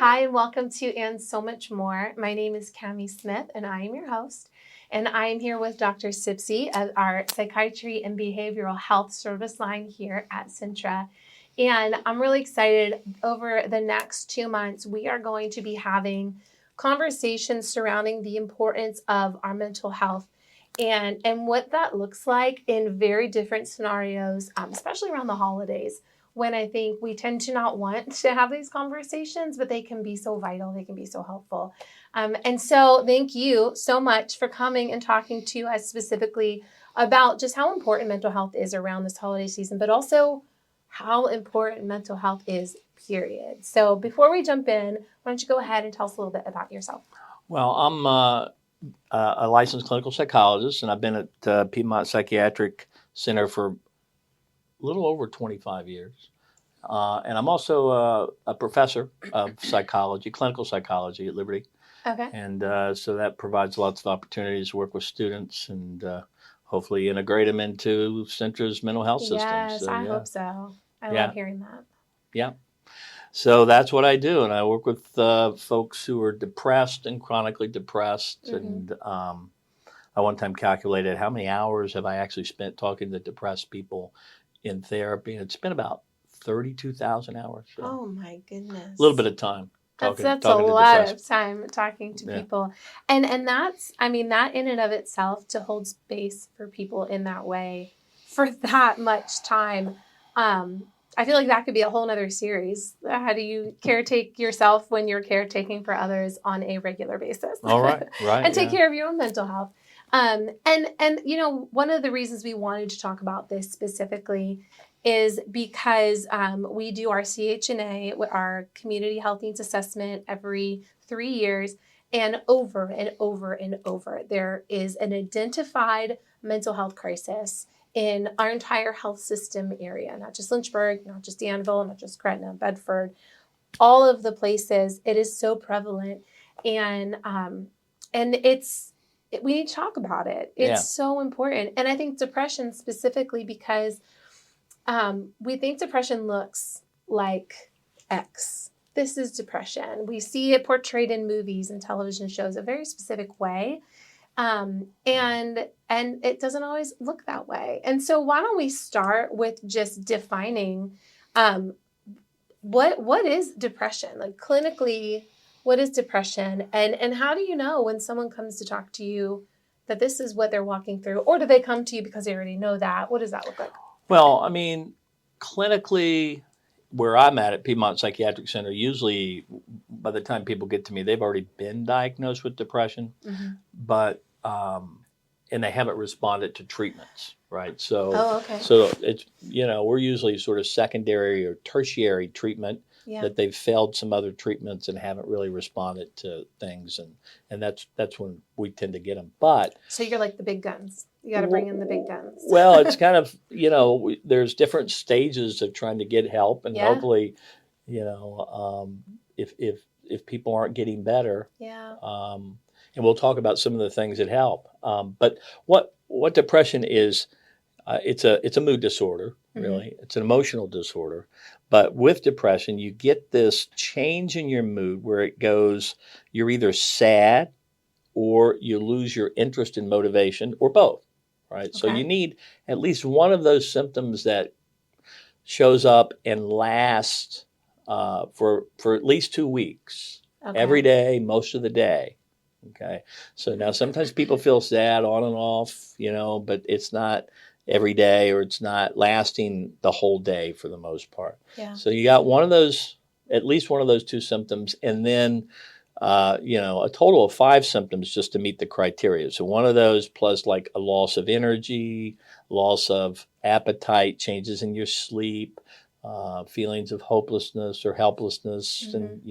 Hi, and welcome to And So Much More. My name is Cami Smith, and I am your host. And I am here with Dr. Sibcy at our Psychiatry and Behavioral Health Service line here at Centra. And I'm really excited. Over the next 2 months, we are going to be having conversations surrounding the importance of our mental health and what that looks like in very different scenarios, especially around the holidays, when I think we tend to not want to have these conversations, but they can be so vital, they can be so helpful. And so thank you so much for coming and talking to us specifically about just how important mental health is around this holiday season, but also how important mental health is, period. So before we jump in, why don't you go ahead and tell us a little bit about yourself? Well, I'm a licensed clinical psychologist, and I've been at Piedmont Psychiatric Center for a little over 25 years. And I'm also a professor of psychology, clinical psychology at Liberty. Okay. And so that provides lots of opportunities to work with students and hopefully integrate them into Centra's mental health system. Yes, So, I hope so. I Yeah. love hearing that. Yeah. So that's what I do. And I work with folks who are depressed and chronically depressed. Mm-hmm. And I one time calculated how many hours have I actually spent talking to depressed people in therapy. And it's been about 32,000 hours. So Oh my goodness. a little bit of time. That's talking a to lot depressed. of time talking to Yeah. people. And that's, I mean, that in and of itself, to hold space for people in that way for that much time, I feel like that could be a whole nother series. How do you caretake yourself when you're caretaking for others on a regular basis? All right. Right. And take care of your own mental health. And you know, one of the reasons we wanted to talk about this specifically is because we do our CHNA, our Community Health Needs Assessment, every 3 years, and over and over and over, there is an identified mental health crisis in our entire health system area, not just Lynchburg, not just Danville, not just Gretna, Bedford, all of the places. It is so prevalent, and we need to talk about it. It's so important. And I think depression specifically because we think depression looks like X. This is depression. We see it portrayed in movies and television shows a very specific way. And it doesn't always look that way. And so why don't we start with just defining what is depression? Like clinically, what is depression? And how do you know when someone comes to talk to you that this is what they're walking through? Or do they come to you because they already know that? What does that look like? Well, I mean, clinically, where I'm at Piedmont Psychiatric Center, usually by the time people get to me, they've already been diagnosed with depression, but and they haven't responded to treatments, right? So, so it's we're usually sort of secondary or tertiary treatment that they've failed some other treatments and haven't really responded to things, and that's when we tend to get them. But so you're like the big guns. You got to bring in the big guns. Well, it's kind of there's different stages of trying to get help, and hopefully, if people aren't getting better, and we'll talk about some of the things that help. But what depression is, it's a mood disorder, really. It's an emotional disorder. But with depression, you get this change in your mood where it goes, you're either sad or you lose your interest and motivation, or both, right? Okay. So you need at least one of those symptoms that shows up and lasts for at least 2 weeks, every day, most of the day. Okay. So now sometimes people feel sad on and off, but it's not every day, or it's not lasting the whole day for the most part. Yeah. So you got one of those, at least one of those two symptoms, and then, a total of 5 symptoms just to meet the criteria. So one of those plus like a loss of energy, loss of appetite, changes in your sleep, feelings of hopelessness or helplessness, and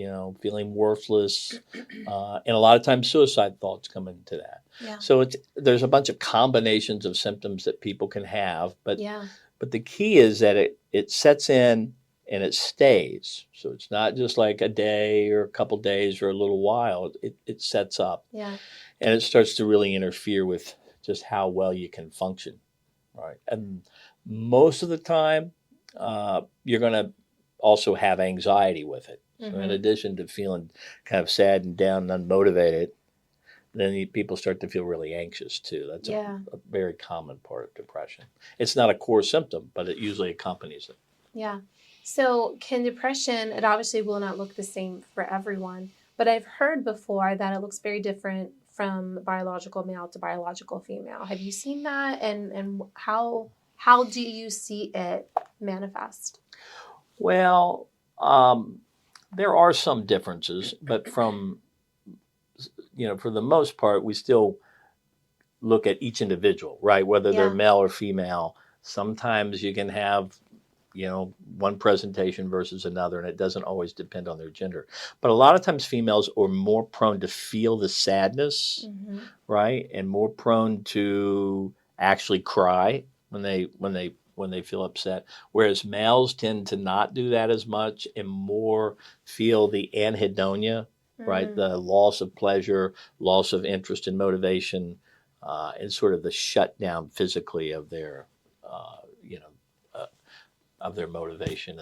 feeling worthless, and a lot of times suicide thoughts come into that. Yeah. So there's a bunch of combinations of symptoms that people can have, but the key is that it sets in and it stays. So it's not just like a day or a couple days or a little while. It sets up, and it starts to really interfere with just how well you can function, right? And most of the time, you're going to also have anxiety with it. So in addition to feeling kind of sad and down and unmotivated, then people start to feel really anxious too. That's a very common part of depression. It's not a core symptom, but it usually accompanies it. Yeah. So can depression, it obviously will not look the same for everyone, but I've heard before that it looks very different from biological male to biological female. Have you seen that? And how do you see it manifest? Well, there are some differences, but for the most part, we still look at each individual, right? Whether they're male or female. Sometimes you can have, one presentation versus another, and it doesn't always depend on their gender. But a lot of times females are more prone to feel the sadness, right? And more prone to actually cry when they feel upset. Whereas males tend to not do that as much and more feel the anhedonia, right? The loss of pleasure, loss of interest and motivation, and sort of the shutdown physically of their, of their motivation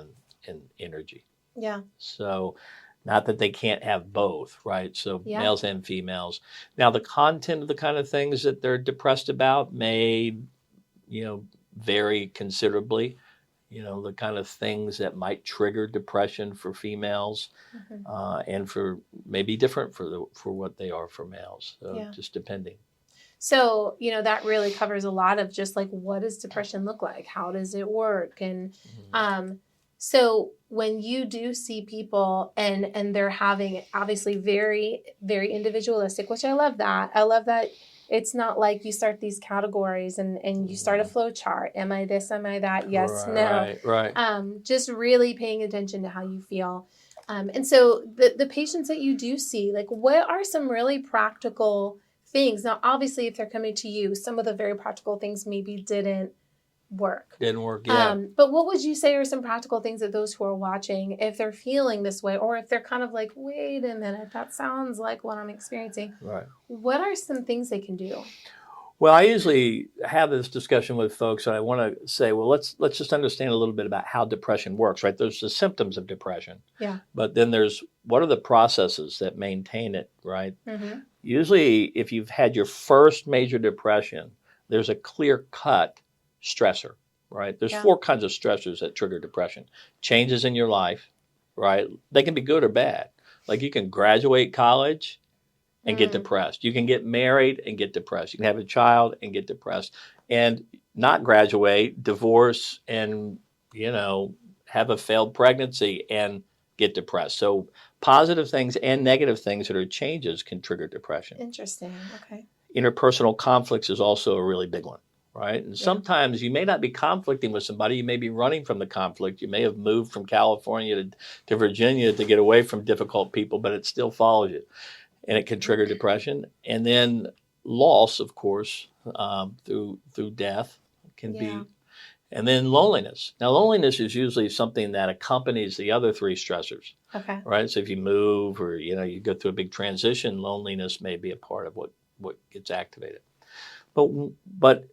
and energy. Yeah. So not that they can't have both, right? So males and females. Now the content of the kind of things that they're depressed about may, vary considerably. The kind of things that might trigger depression for females and for maybe different for what they are for males. So just depending. So, that really covers a lot of just like, what does depression look like? How does it work? And so when you do see people and they're having obviously very, very individualistic, which I love that. I love that it's not like you start these categories and you start a flow chart. Am I this? Am I that? Yes, no. Right. Just really paying attention to how you feel. And so the patients that you do see, like, what are some really practical things? Now, obviously, if they're coming to you, some of the very practical things maybe didn't work. But what would you say are some practical things that those who are watching, if they're feeling this way, or if they're kind of like, wait a minute, that sounds like what I'm experiencing. Right. What are some things they can do? Well, I usually have this discussion with folks, and I want to say, well, let's just understand a little bit about how depression works, right? There's the symptoms of depression. Yeah. But then there's what are the processes that maintain it, right? Usually, if you've had your first major depression, there's a clear-cut stressor, right? There's 4 kinds of stressors that trigger depression. Changes in your life, right? They can be good or bad. Like you can graduate college and get depressed. You can get married and get depressed. You can have a child and get depressed. And not graduate, divorce, and, have a failed pregnancy and get depressed. So positive things and negative things that are changes can trigger depression. Interesting. Okay. Interpersonal conflicts is also a really big one, right? And sometimes you may not be conflicting with somebody. You may be running from the conflict. You may have moved from California to Virginia to get away from difficult people, but it still follows you. And it can trigger depression. And then loss, of course, through death can be. And then loneliness. Now, loneliness is usually something that accompanies the other 3 stressors. Okay. Right? So if you move or, you go through a big transition, loneliness may be a part of what gets activated. But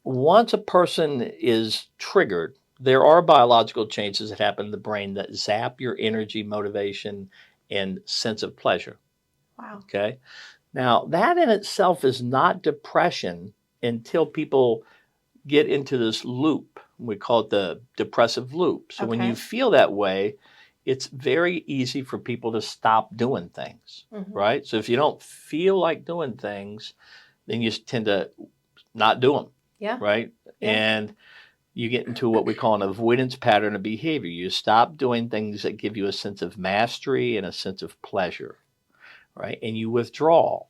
once a person is triggered, there are biological changes that happen in the brain that zap your energy, motivation, and sense of pleasure. Wow. Okay. Now, that in itself is not depression until people get into this loop. We call it the depressive loop. So when you feel that way, it's very easy for people to stop doing things, right? So if you don't feel like doing things, then you tend to not do them. Yeah. Right. Yeah. And you get into what we call an avoidance pattern of behavior. You stop doing things that give you a sense of mastery and a sense of pleasure, right? And you withdraw.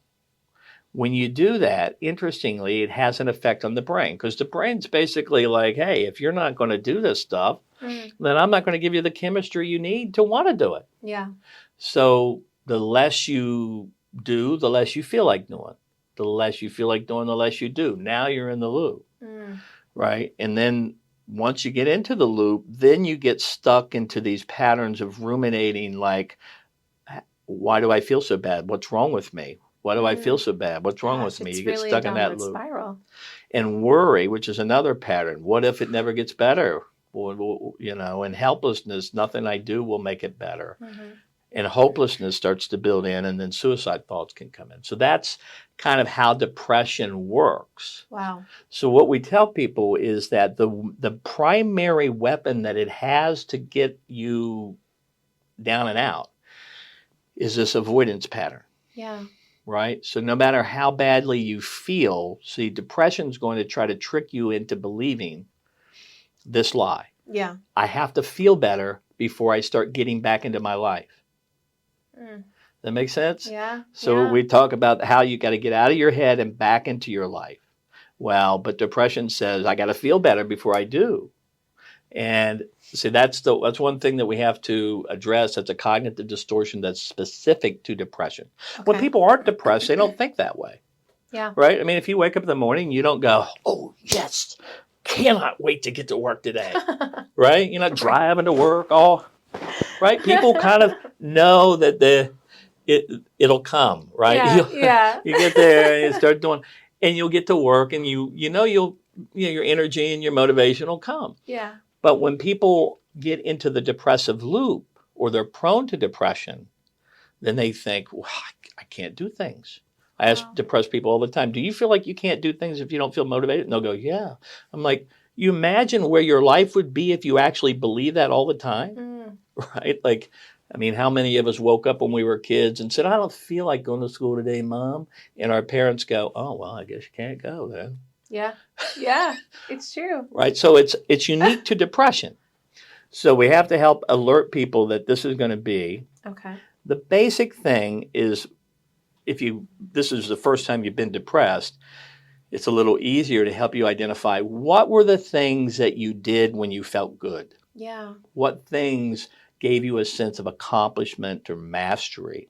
When you do that, interestingly, it has an effect on the brain because the brain's basically like, hey, if you're not going to do this stuff, then I'm not going to give you the chemistry you need to want to do it. Yeah. So the less you do, the less you feel like doing. The less you feel like doing, the less you do. Now you're in the loop, right? And then once you get into the loop, then you get stuck into these patterns of ruminating like, why do I feel so bad? What's wrong with me? Why do I feel so bad? What's wrong with me? You get stuck in that loop. Spiral. And worry, which is another pattern. What if it never gets better? and helplessness, nothing I do will make it better. Mm-hmm. And hopelessness starts to build in, and then suicide thoughts can come in. So that's kind of how depression works. Wow. So what we tell people is that the primary weapon that it has to get you down and out is this avoidance pattern. Yeah. Right? So no matter how badly you feel, see, depression is going to try to trick you into believing this lie. Yeah. I have to feel better before I start getting back into my life. That makes sense? Yeah. So we talk about how you got to get out of your head and back into your life. Well, but depression says I got to feel better before I do. And see, that's one thing that we have to address. That's a cognitive distortion that's specific to depression. Okay. When people aren't depressed, they don't think that way. Yeah. Right? I mean, if you wake up in the morning, you don't go, "Oh, yes, cannot wait to get to work today." Right? You're not driving to work all. Right? People kind of know that it'll come. Right? Yeah. You get there and you start doing, and you'll get to work, and your energy and your motivation will come. Yeah. But when people get into the depressive loop or they're prone to depression, then they think, well, I can't do things. I ask depressed people all the time, do you feel like you can't do things if you don't feel motivated? And they'll go, yeah. I'm like, you imagine where your life would be if you actually believe that all the time, right? Like, I mean, how many of us woke up when we were kids and said, I don't feel like going to school today, Mom? And our parents go, oh, well, I guess you can't go then. Yeah. Yeah, it's true. Right. So it's unique to depression. So we have to help alert people that this is going to be. Okay. The basic thing is this is the first time you've been depressed, it's a little easier to help you identify what were the things that you did when you felt good. Yeah. What things gave you a sense of accomplishment or mastery?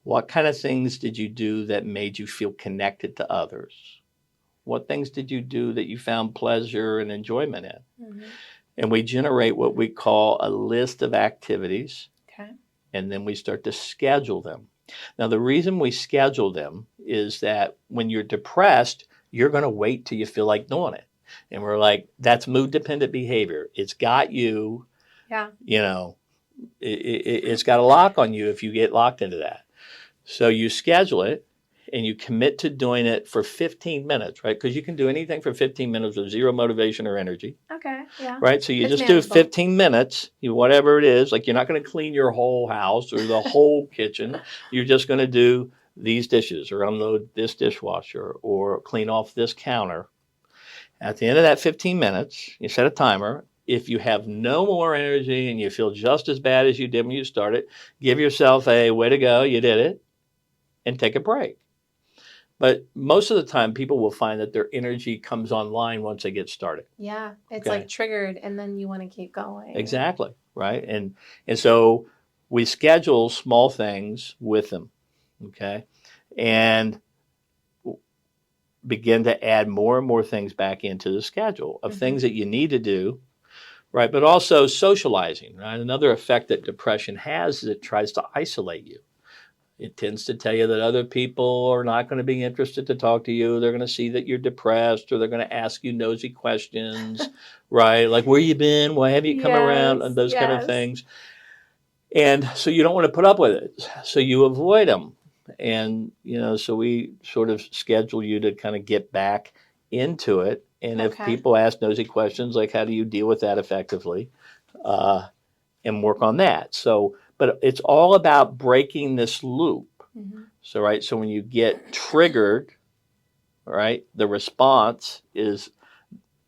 What kind of things did you do that made you feel connected to others? What things did you do that you found pleasure and enjoyment in? Mm-hmm. And we generate what we call a list of activities. Okay. And then we start to schedule them. Now, the reason we schedule them is that when you're depressed, you're going to wait till you feel like doing it. And we're like, that's mood-dependent behavior. It's got you, it's got a lock on you if you get locked into that. So you schedule it. And you commit to doing it for 15 minutes, right? Because you can do anything for 15 minutes with zero motivation or energy. Okay, yeah. Right? So you just do 15 minutes, whatever it is. Like you're not going to clean your whole house or the whole kitchen. You're just going to do these dishes or unload this dishwasher or clean off this counter. At the end of that 15 minutes, you set a timer. If you have no more energy and you feel just as bad as you did when you started, give yourself a way to go, you did it, and take a break. But most of the time, people will find that their energy comes online once they get started. Yeah, it's like triggered, and then you want to keep going. Exactly, right? And so we schedule small things with them, okay? And begin to add more and more things back into the schedule of things that you need to do, right? But also socializing, right? Another effect that depression has is it tries to isolate you. It tends to tell you that other people are not going to be interested to talk to you. They're going to see that you're depressed, or they're going to ask you nosy questions, right? Like, where you been? Why have you come around? And those kind of things. And so you don't want to put up with it. So you avoid them. And, so we sort of schedule you to kind of get back into it. And if people ask nosy questions, like, how do you deal with that effectively? And work on that. But it's all about breaking this loop. Mm-hmm. So when you get triggered, right, the response is,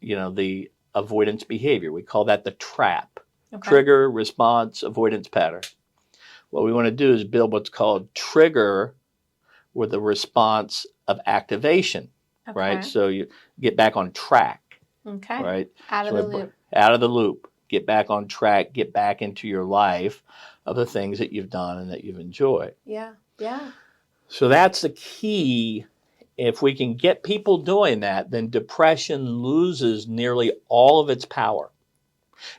the avoidance behavior. We call that the trap. Okay. Trigger, response, avoidance pattern. What we want to do is build what's called trigger with a response of activation, right? So you get back on track, right? Out of the loop. Out of the loop. Get back on track, get back into your life of the things that you've done and that you've enjoyed. Yeah, yeah. So that's the key. If we can get people doing that, then depression loses nearly all of its power.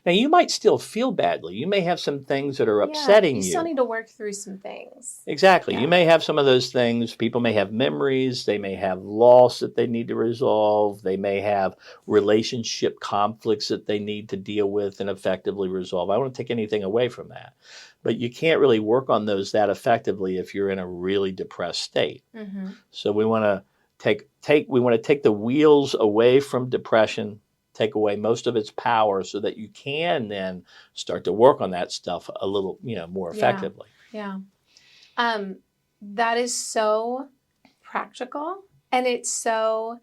Now, you might still feel badly. You may have some things that are Yeah, upsetting you you. still need to work through some things. Exactly. Yeah. You may have some of those things. People may have memories. They may have loss that they need to resolve. They may have relationship conflicts that they need to deal with and effectively resolve. I don't want to take anything away from that. But you can't really work on those that effectively if you're in a really depressed state. Mm-hmm. So we want to take the wheels away from depression, take away most of its power so that you can then start to work on that stuff a little, more effectively. Yeah. That is so practical, and it's so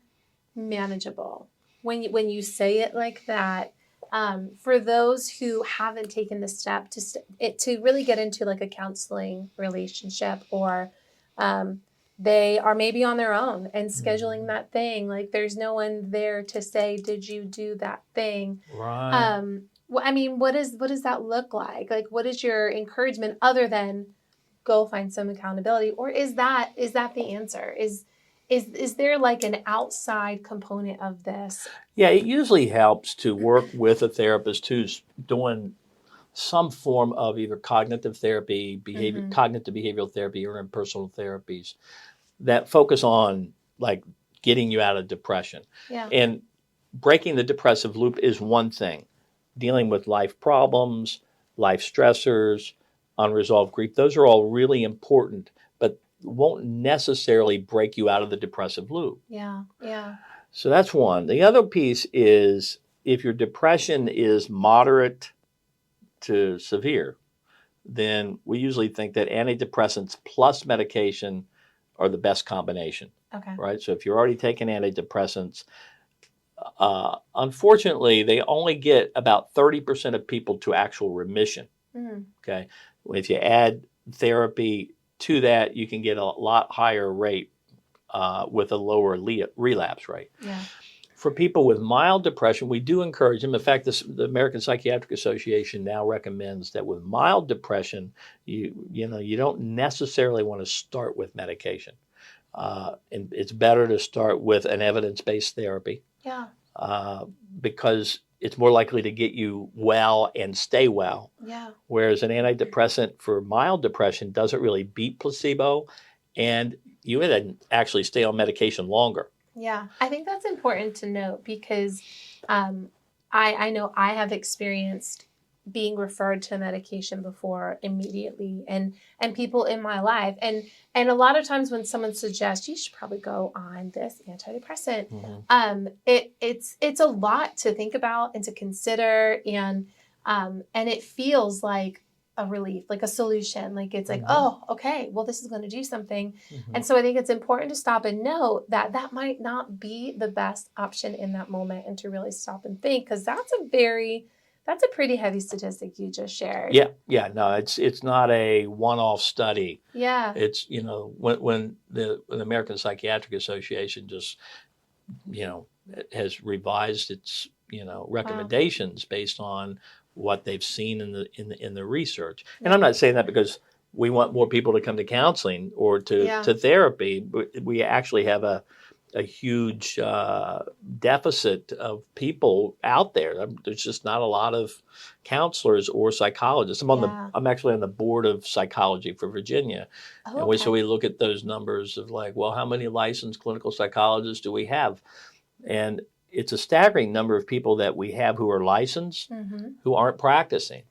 manageable when you say it like that. For those who haven't taken the step to really get into like a counseling relationship, or they are maybe on their own and scheduling that thing, like there's no one there to say, did you do that thing? Right. I mean, what does that look like? Like, what is your encouragement other than go find some accountability? Or is that the answer? Is there like an outside component of this? Yeah, it usually helps to work with a therapist who's doing some form of either cognitive therapy, cognitive behavioral therapy, or impersonal therapies that focus on like getting you out of depression. Yeah. And breaking the depressive loop is one thing. Dealing with life problems, life stressors, unresolved grief, those are all really important, but won't necessarily break you out of the depressive loop. Yeah. Yeah. So that's one. The other piece is if your depression is moderate to severe, then we usually think that antidepressants plus medication are the best combination. Okay. Right? So if you're already taking antidepressants, unfortunately, they only get about 30% of people to actual remission. Mm-hmm. Okay. If you add therapy to that, you can get a lot higher rate with a lower relapse rate. Yeah. For people with mild depression, we do encourage them. In fact, the American Psychiatric Association now recommends that with mild depression, you don't necessarily want to start with medication. And it's better to start with an evidence-based therapy. Yeah. Because it's more likely to get you well and stay well. Yeah. Whereas an antidepressant for mild depression doesn't really beat placebo, and you would actually stay on medication longer. Yeah, I think that's important to note because I know I have experienced being referred to medication before immediately, and people in my life, and a lot of times when someone suggests you should probably go on this antidepressant, it's a lot to think about and to consider, and it feels like a relief, like a solution, like it's like, oh, okay, well, this is going to do something. And so I think it's important to stop and note that that might not be the best option in that moment, and to really stop and think, because that's a pretty heavy statistic you just shared. Yeah, no, it's not a one-off study. Yeah. It's, when the American Psychiatric Association just, has revised its, recommendations based on what they've seen in the research. And I'm not saying that because we want more people to come to counseling or to therapy, but we actually have a huge deficit of people out there. There's just not a lot of counselors or psychologists. I'm actually on the board of psychology for Virginia. Oh, okay. So we look at those numbers of like, well, how many licensed clinical psychologists do we have? And it's a staggering number of people that we have who are licensed, who aren't practicing.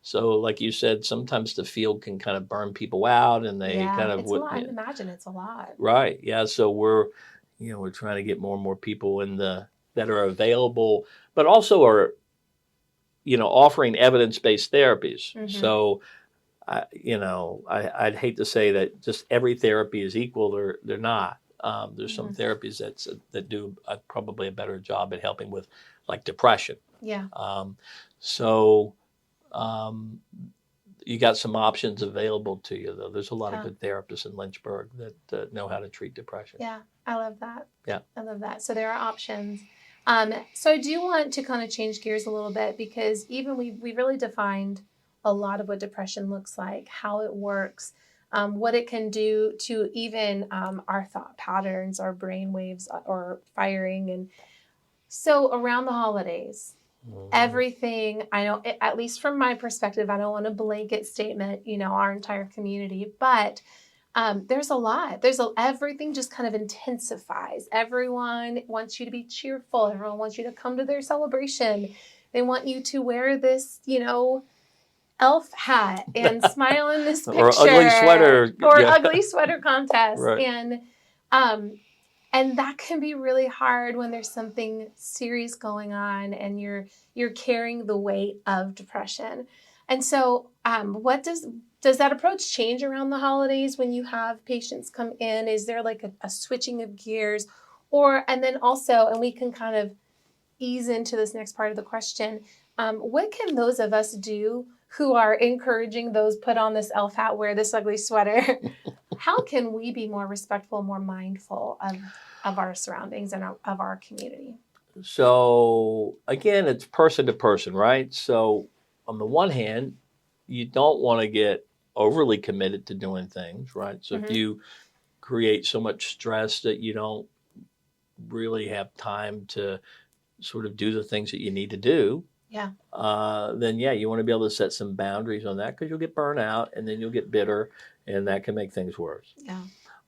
So like you said, sometimes the field can kind of burn people out, and they kind of... it's a lot. I imagine it's a lot. Right. Yeah. So we're trying to get more and more people that are available, but also are, offering evidence-based therapies. So, I'd hate to say that just every therapy is equal. They're not. There's some therapies that do probably a better job at helping with like depression. Yeah. You got some options available to you, though. There's a lot of good therapists in Lynchburg that know how to treat depression. Yeah, I love that. Yeah. I love that. So there are options. So I do want to kind of change gears a little bit, because even we really defined a lot of what depression looks like, how it works, what it can do to even our thought patterns, our brain waves, or firing. And so around the holidays, everything, I know, at least from my perspective, I don't want a blanket statement, our entire community, but there's a lot. Everything just kind of intensifies. Everyone wants you to be cheerful. Everyone wants you to come to their celebration. They want you to wear this, elf hat and smile in this picture. Or ugly sweater. Or ugly sweater contest. Right. And that can be really hard when there's something serious going on and you're carrying the weight of depression. And so what does that approach change around the holidays when you have patients come in? Is there like a switching of gears? And then also, and we can kind of ease into this next part of the question, what can those of us do who are encouraging those put on this elf hat, wear this ugly sweater? How can we be more respectful, more mindful of our surroundings and of our community? So again, it's person to person, right? So on the one hand, you don't want to get overly committed to doing things, right? So if you create so much stress that you don't really have time to sort of do the things that you need to do, then you want to be able to set some boundaries on that, because you'll get burnt out and then you'll get bitter, and that can make things worse. Yeah.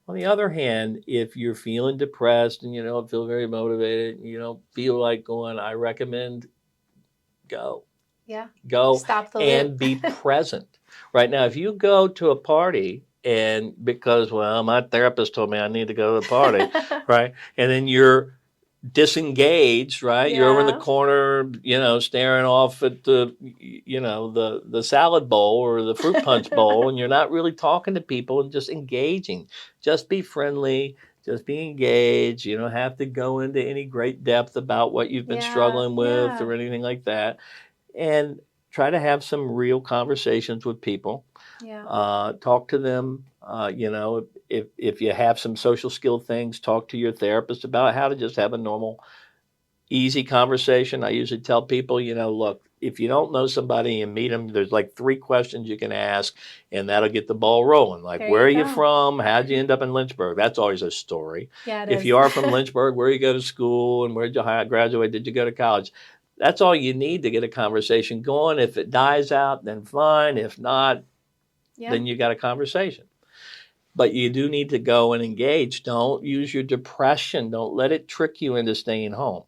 On the other hand, if you're feeling depressed and you don't feel very motivated, and you don't feel like going, I recommend go. Yeah. Go Stop the and loop. be present. Right now, if you go to a party and because, my therapist told me I need to go to the party, right? And then you're disengaged, right? You're over in the corner, staring off at the salad bowl or the fruit punch bowl, and you're not really talking to people and just engaging. Just be friendly, just be engaged. You don't have to go into any great depth about what you've been struggling with or anything like that. And try to have some real conversations with people. Talk to them. If you have some social skill things, talk to your therapist about how to just have a normal, easy conversation. I usually tell people, look, if you don't know somebody and meet them, there's like 3 questions you can ask, and that'll get the ball rolling. Like, where are you from? How'd you end up in Lynchburg? That's always a story. If you are from Lynchburg, where you go to school and where did you graduate? Did you go to college? That's all you need to get a conversation going. If it dies out, then fine. If not, then you got a conversation. But you do need to go and engage. Don't use your depression. Don't let it trick you into staying home,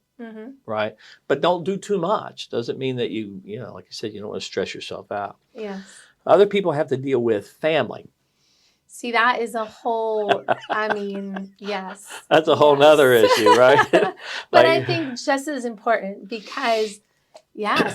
right? But don't do too much. Doesn't mean that you like I said, you don't want to stress yourself out. Yes. Other people have to deal with family. See, that is a whole, yes. That's a whole nother issue, right? But I think just as important because,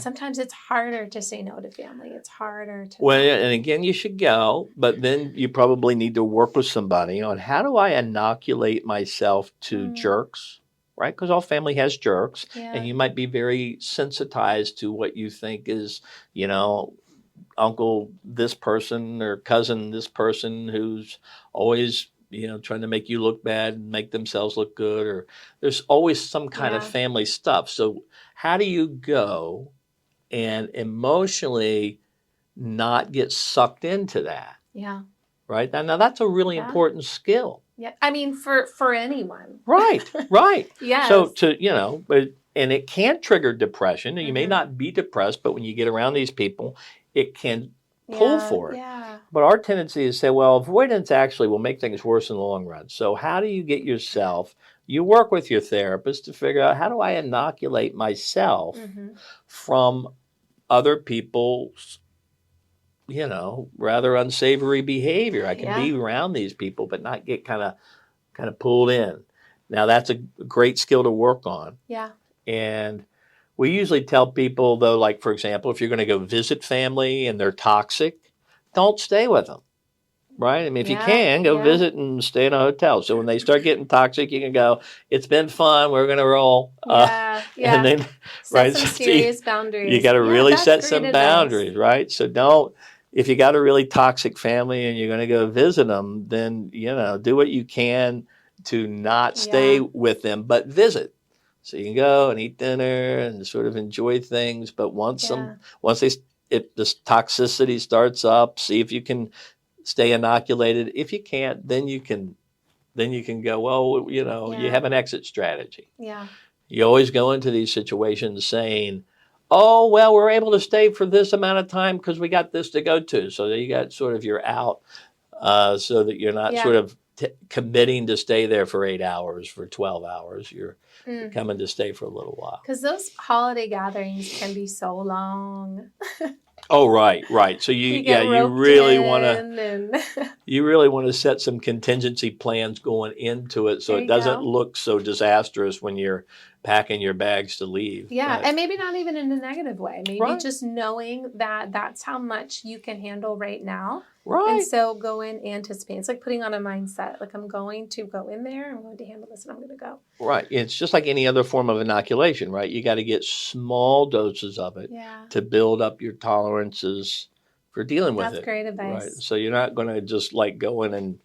sometimes it's harder to say no to family. It's harder to. Well, and again, you should go, but then you probably need to work with somebody on how do I inoculate myself to jerks, right? Because all family has jerks, and you might be very sensitized to what you think is, uncle this person or cousin this person who's always trying to make you look bad and make themselves look good, or there's always some kind of family stuff. So how do you go and emotionally not get sucked into that? Right now that's a really important skill. For anyone. Right. Yes. So and it can trigger depression. You may not be depressed, but when you get around these people, it can pull for it. But our tendency is to say, well, avoidance actually will make things worse in the long run. So how do you get yourself, you work with your therapist to figure out how do I inoculate myself from other people's, rather unsavory behavior. I can be around these people, but not get kind of pulled in. Now that's a great skill to work on. And we usually tell people, though, like, for example, if you're going to go visit family and they're toxic, don't stay with them, right? If you can, go visit and stay in a hotel. So when they start getting toxic, you can go, it's been fun, we're going to roll. And then, set some serious boundaries. You got to really set some boundaries, right? So if you got a really toxic family and you're going to go visit them, then, do what you can to not stay with them, but visit. So you can go and eat dinner and sort of enjoy things, but if this toxicity starts up, see if you can stay inoculated. If you can't, then you can go, well, you have an exit strategy. You always go into these situations saying, oh, well, we're able to stay for this amount of time because we got this to go to. So you got sort of your out so that you're not Yeah. sort of committing to stay there for 8 hours, for 12 hours. You're coming to stay for a little while. Because those holiday gatherings can be so long. Oh, right. So you really want to set some contingency plans going into it so it doesn't look so disastrous when you're packing your bags to leave. Yeah, and maybe not even in a negative way. Maybe just knowing that that's how much you can handle right now. Right. And so go in anticipating. It's like putting on a mindset. Like, I'm going to go in there, I'm going to handle this, and I'm going to go. Right. It's just like any other form of inoculation, right? You got to get small doses of it to build up your tolerances for dealing with it. That's great advice. Right. So you're not going to just like go in and,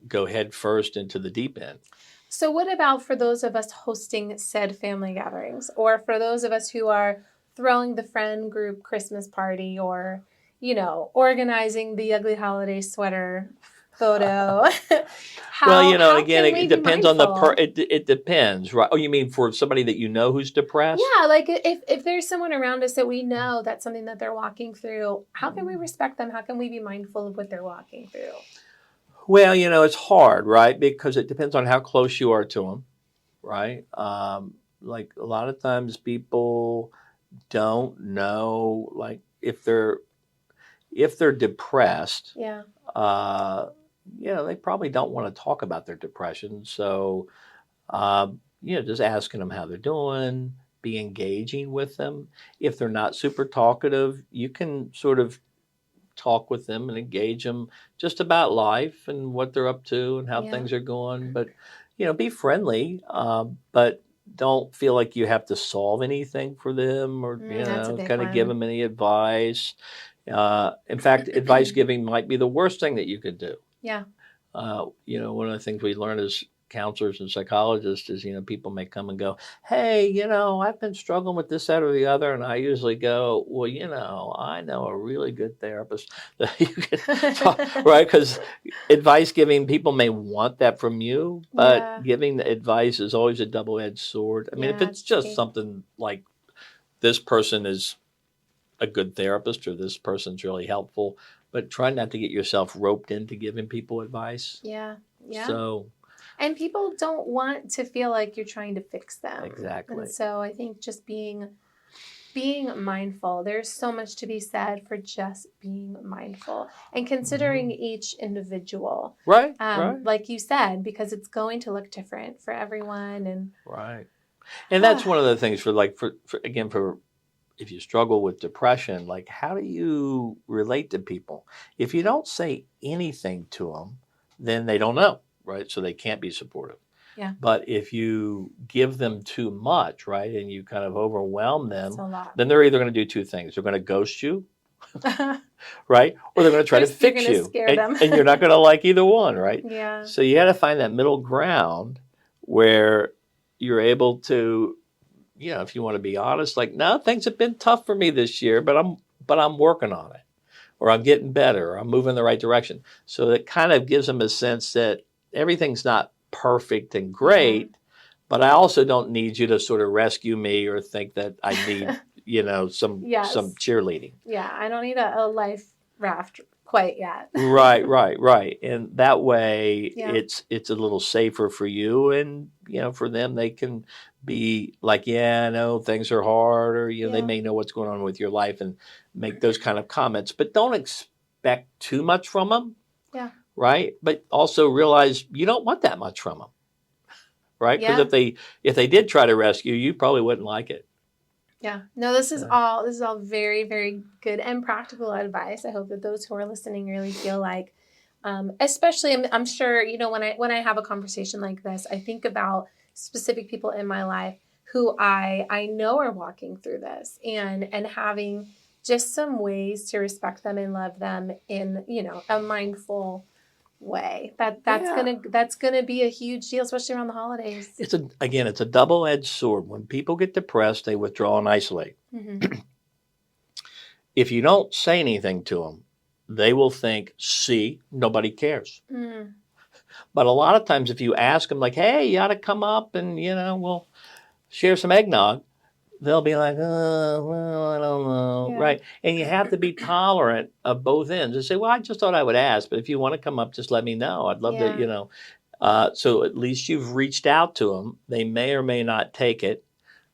go head first into the deep end. So what about for those of us hosting said family gatherings, or for those of us who are throwing the friend group Christmas party, or organizing the ugly holiday sweater photo? Again, it depends on it depends, right? Oh, you mean for somebody that you know who's depressed? Yeah, like if there's someone around us that we know that's something that they're walking through, how can we respect them? How can we be mindful of what they're walking through? Well, it's hard, right? Because it depends on how close you are to them, right? Like a lot of times people don't know, like if they're depressed, they probably don't want to talk about their depression. So, just asking them how they're doing, be engaging with them. If they're not super talkative, you can sort of talk with them and engage them just about life and what they're up to and how things are going. But, be friendly, but don't feel like you have to solve anything for them or, kind of give them any advice. In fact, advice giving might be the worst thing that you could do. Yeah. One of the things we learn as counselors and psychologists is, people may come and go, hey, I've been struggling with this, that, or the other. And I usually go, well, I know a really good therapist that you can talk, right? Because advice giving, people may want that from you, but giving the advice is always a double-edged sword. I mean, if it's just something like this person is a good therapist or this person's really helpful, but try not to get yourself roped into giving people advice. Yeah. And people don't want to feel like you're trying to fix them. Exactly. And so I think just being mindful, there's so much to be said for just being mindful and considering each individual. Right. Like you said, because it's going to look different for everyone. And right. And that's one of the things for if you struggle with depression, like how do you relate to people? If you don't say anything to them, then they don't know, right? So they can't be supportive. Yeah. But if you give them too much, right, and you kind of overwhelm them, then they're either going to do two things. They're going to ghost you, right? Or they're going to try to fix you. Scare them. And you're not going to like either one, right? Yeah. So you got to find that middle ground where you're able to, if you want to be honest, like, no, things have been tough for me this year, but I'm working on it, or I'm getting better, or I'm moving in the right direction. So it kind of gives them a sense that everything's not perfect and great, but I also don't need you to sort of rescue me or think that I need, some cheerleading. Yeah, I don't need a life raft quite yet. Right. And that way it's a little safer for you, and for them they can be like, I know things are hard, or they may know what's going on with your life and make those kind of comments, but don't expect too much from them. Yeah. Right? But also realize you don't want that much from them. Right? Because if they did try to rescue you, probably wouldn't like it. Yeah. No, this is all very, very good and practical advice. I hope that those who are listening really feel like, especially I'm sure, when I have a conversation like this, I think about specific people in my life who I know are walking through this, and having just some ways to respect them and love them in, a mindful way. That's gonna be a huge deal, especially around the holidays. It's a double-edged sword. When people get depressed, they withdraw and isolate. Mm-hmm. If you don't say anything to them, they will think, see, nobody cares. Mm. But a lot of times if you ask them like, hey, you ought to come up and, we'll share some eggnog, they'll be like, oh, well, I don't know, Yeah. right? And you have to be tolerant of both ends and say, well, I just thought I would ask, but if you want to come up, just let me know. I'd love to, Yeah. So at least you've reached out to them. They may or may not take it,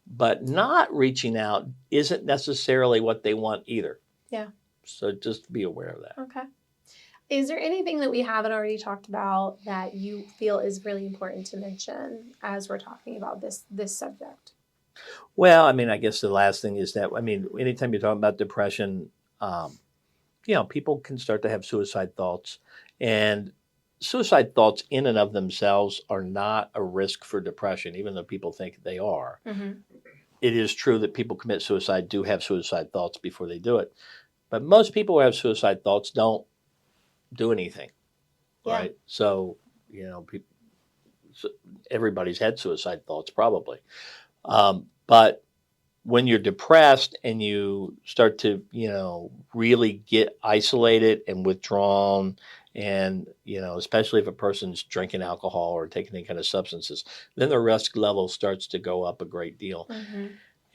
but not reaching out isn't necessarily what they want either. Yeah. So just be aware of that. Okay. Is there anything that we haven't already talked about that you feel is really important to mention as we're talking about this subject? Well, I mean, I guess the last thing is that, I mean, anytime you're talking about depression, people can start to have suicide thoughts. And suicide thoughts in and of themselves are not a risk for depression, even though people think they are. Mm-hmm. It is true that people commit suicide do have suicide thoughts before they do it. But most people who have suicide thoughts don't do anything, right? Yeah. So, everybody's had suicide thoughts probably. But when you're depressed and you start to, really get isolated and withdrawn, and, especially if a person's drinking alcohol or taking any kind of substances, then the risk level starts to go up a great deal. Mm-hmm.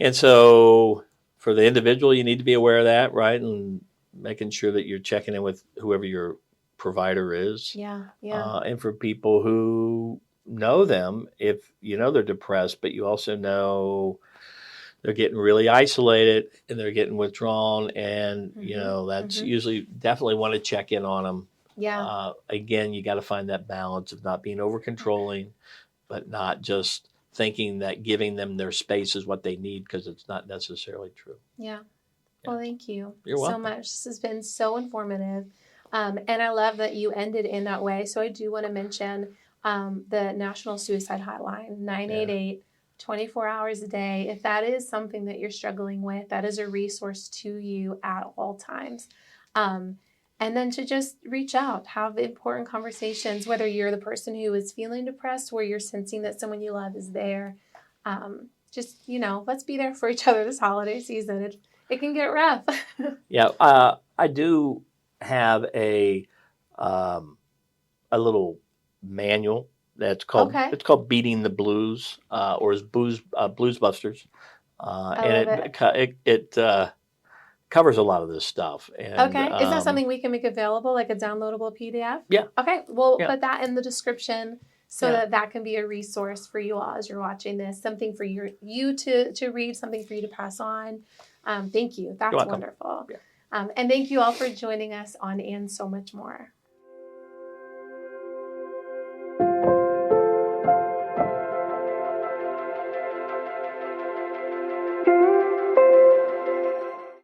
And so for the individual, you need to be aware of that, right? And making sure that you're checking in with whoever your provider is. Yeah. And for people who know them, if you know they're depressed, but you also know they're getting really isolated and they're getting withdrawn, and that's usually definitely want to check in on them. Yeah. Again, you got to find that balance of not being over controlling, but not just thinking that giving them their space is what they need, because it's not necessarily true. Yeah. Well, thank you You're welcome. so much. This has been so informative. And I love that you ended in that way. So I do want to mention the National Suicide Hotline, 988, 24 hours a day. If that is something that you're struggling with, that is a resource to you at all times. And then to just reach out, have important conversations, whether you're the person who is feeling depressed or you're sensing that someone you love is there. Let's be there for each other this holiday season. It can get rough. Yeah, I do have a little manual that's called It's called Beating the Blues, or is Blues Busters, and it covers a lot of this stuff. And, is that something we can make available, like a downloadable PDF? Yeah. Okay, we'll put that in the description so that can be a resource for you all as you're watching this. Something for you to read, something for you to pass on. Thank you. That's wonderful. Yeah. And thank you all for joining us on And So Much More.